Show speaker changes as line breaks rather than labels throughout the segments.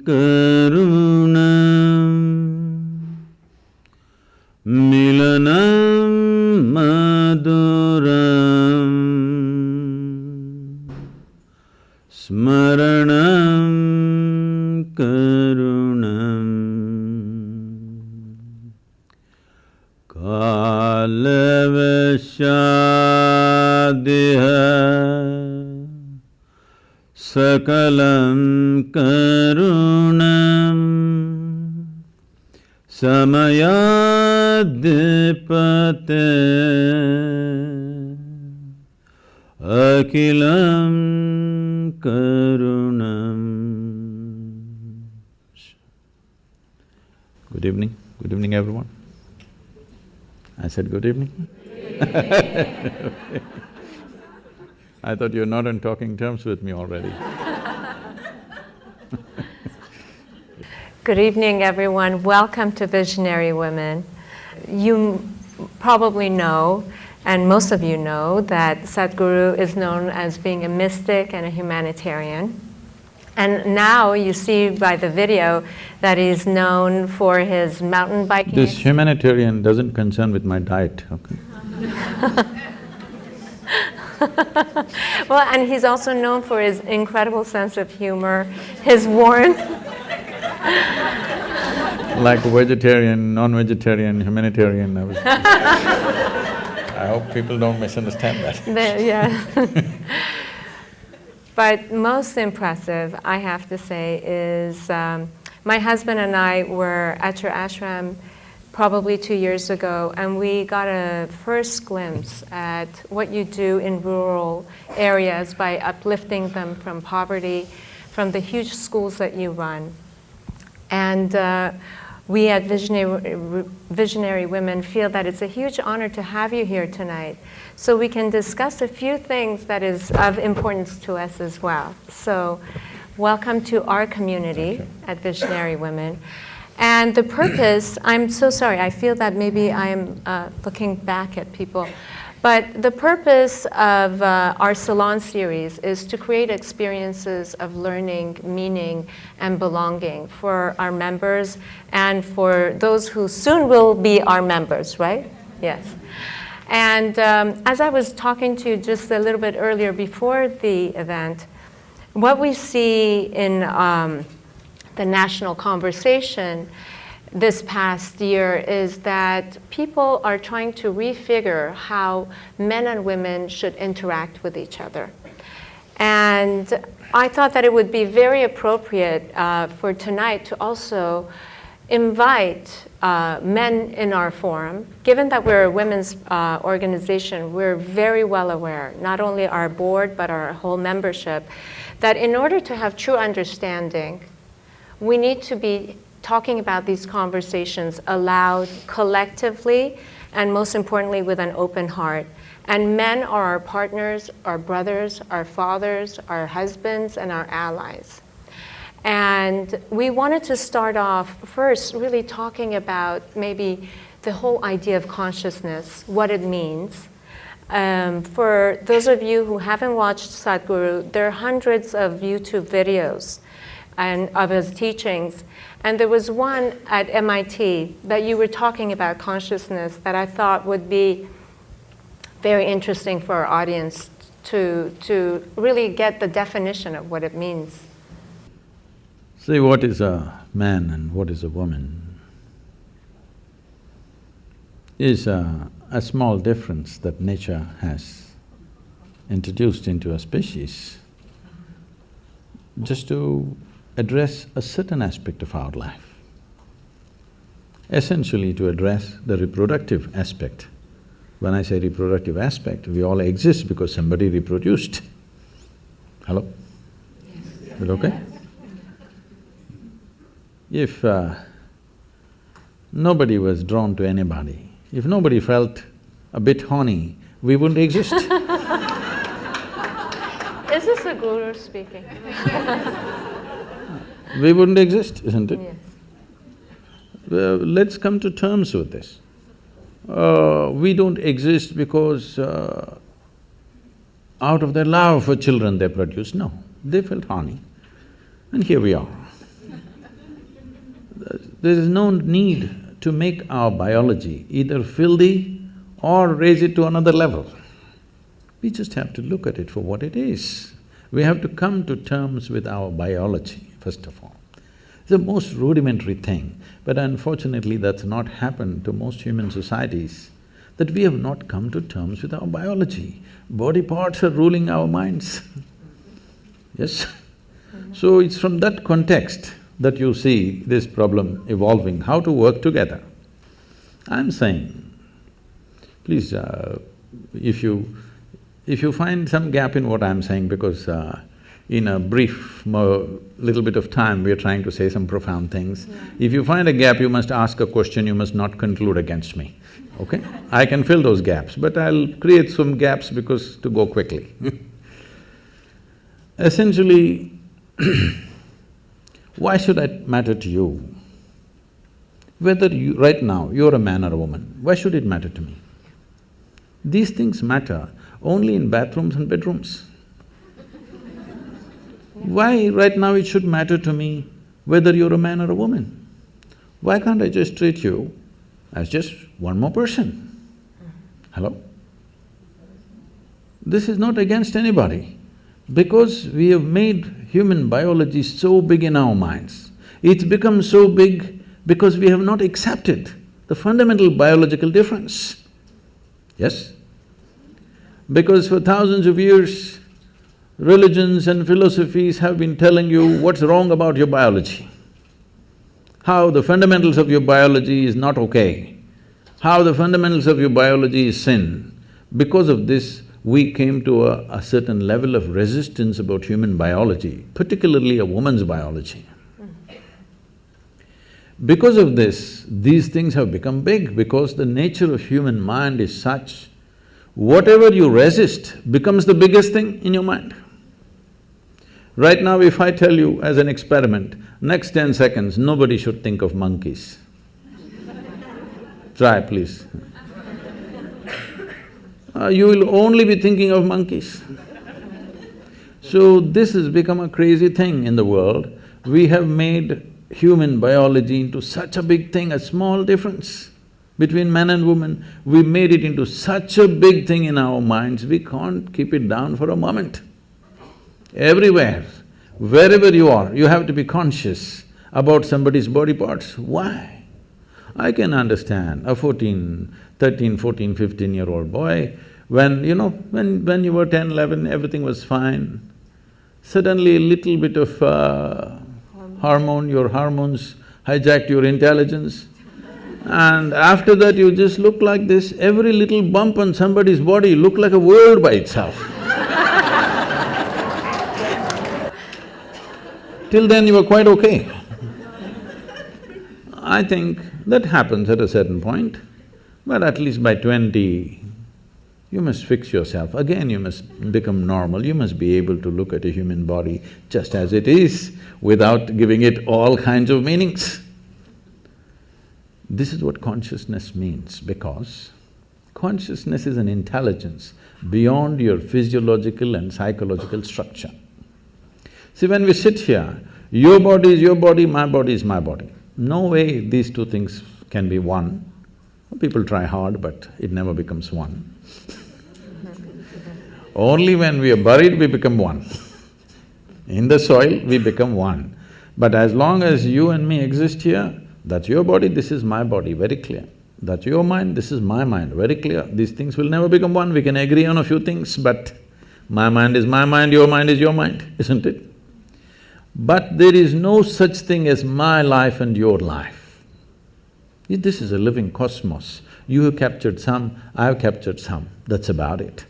karunam milanam maduram smaranam karunam kalavashadiha sakalam karunam samayadipate akilam karunam. Good evening. Good evening, everyone. I said good evening. I thought you're not on talking terms with me already.
Good evening, everyone. Welcome to Visionary Women. You probably know, and most of you know, that Sadhguru is known as being a mystic and a humanitarian. And now you see by the video that he's known for his mountain biking.
This humanitarian doesn't concern with my diet, okay?
Well, and he's also known for his incredible sense of humor, his warmth.
Like vegetarian, non-vegetarian, humanitarian, I hope people don't misunderstand that.
Yeah. But most impressive, I have to say, is my husband and I were at your ashram probably 2 years ago, and we got a first glimpse at what you do in rural areas by uplifting them from poverty, from the huge schools that you run. And we at Visionary Women feel that it's a huge honor to have you here tonight, so we can discuss a few things that is of importance to us as well. So, welcome to our community at Visionary Women. And the purpose, I'm so sorry, I feel that maybe I'm looking back at people, but the purpose of our Salon series is to create experiences of learning, meaning, and belonging for our members and for those who soon will be our members, right? Yes. And as I was talking to you just a little bit earlier before the event, what we see in the national conversation this past year is that people are trying to refigure how men and women should interact with each other. And I thought that it would be very appropriate for tonight to also invite men in our forum. Given that we're a women's organization, we're very well aware, not only our board, but our whole membership, that in order to have true understanding, we need to be talking about these conversations aloud, collectively, and most importantly, with an open heart. And men are our partners, our brothers, our fathers, our husbands, and our allies. And we wanted to start off first really talking about maybe the whole idea of consciousness, what it means. For those of you who haven't watched Sadhguru, there are hundreds of YouTube videos and of his teachings. And there was one at MIT that you were talking about consciousness that I thought would be very interesting for our audience to really get the definition of what it means.
See, what is a man and what is a woman is a small difference that nature has introduced into a species just to address a certain aspect of our life, essentially to address the reproductive aspect. When I say reproductive aspect, we all exist because somebody reproduced. Hello? Yes. Is it okay? If nobody was drawn to anybody, if nobody felt a bit horny, we wouldn't exist.
Is this a guru speaking?
We wouldn't exist, isn't it?
Yes.
Let's come to terms with this. We don't exist because out of their love for children they produce, no. They felt horny. And here we are. There is no need to make our biology either filthy or raise it to another level. We just have to look at it for what it is. We have to come to terms with our biology, first of all. It's the most rudimentary thing, but unfortunately that's not happened to most human societies, that we have not come to terms with our biology. Body parts are ruling our minds. Yes? So it's from that context that you see this problem evolving, how to work together. I'm saying, please, if you find some gap in what I'm saying, because in a brief little bit of time, we are trying to say some profound things. Yeah. If you find a gap, you must ask a question, you must not conclude against me, okay? I can fill those gaps, but I'll create some gaps because to go quickly. Essentially, why should it matter to you? Whether you… right now, you're a man or a woman, why should it matter to me? These things matter only in bathrooms and bedrooms. Why right now it should matter to me whether you're a man or a woman? Why can't I just treat you as just one more person? Hello? This is not against anybody, because we have made human biology so big in our minds. It's become so big because we have not accepted the fundamental biological difference. Yes? Because for thousands of years, religions and philosophies have been telling you what's wrong about your biology, how the fundamentals of your biology is not okay, how the fundamentals of your biology is sin. Because of this, we came to a certain level of resistance about human biology, particularly a woman's biology. Because of this, these things have become big, because the nature of human mind is such, whatever you resist becomes the biggest thing in your mind. Right now, if I tell you as an experiment, next 10 seconds, nobody should think of monkeys. Try, please. You will only be thinking of monkeys. So this has become a crazy thing in the world. We have made human biology into such a big thing, a small difference between man and woman. We made it into such a big thing in our minds, we can't keep it down for a moment. Everywhere, wherever you are, you have to be conscious about somebody's body parts. Why? I can understand a 13, 14, 15-year-old boy, when you were 10, 11, everything was fine. Suddenly a little bit of your hormones hijacked your intelligence, and after that you just look like this. Every little bump on somebody's body looked like a world by itself. Till then you were quite okay. I think that happens at a certain point, but at least by 20, you must fix yourself. Again, you must become normal, you must be able to look at a human body just as it is, without giving it all kinds of meanings. This is what consciousness means, because consciousness is an intelligence beyond your physiological and psychological structure. See, when we sit here, your body is your body, my body is my body. No way these two things can be one. People try hard, but it never becomes one. Only when we are buried, we become one. In the soil, we become one. But as long as you and me exist here, that's your body, this is my body, very clear. That's your mind, this is my mind, very clear. These things will never become one. We can agree on a few things, but my mind is my mind, your mind is your mind, isn't it? But there is no such thing as my life and your life. This is a living cosmos. You have captured some, I have captured some, that's about it.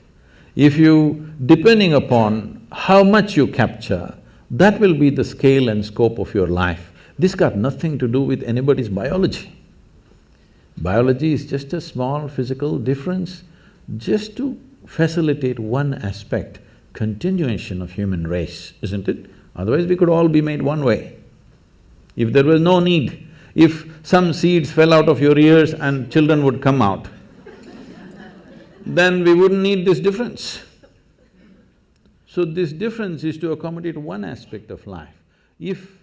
If you… depending upon how much you capture, that will be the scale and scope of your life. This got nothing to do with anybody's biology. Biology is just a small physical difference, just to facilitate one aspect, continuation of human race, isn't it? Otherwise we could all be made one way. If there was no need, if some seeds fell out of your ears and children would come out, then we wouldn't need this difference. So this difference is to accommodate one aspect of life. If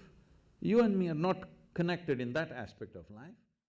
you and me are not connected in that aspect of life,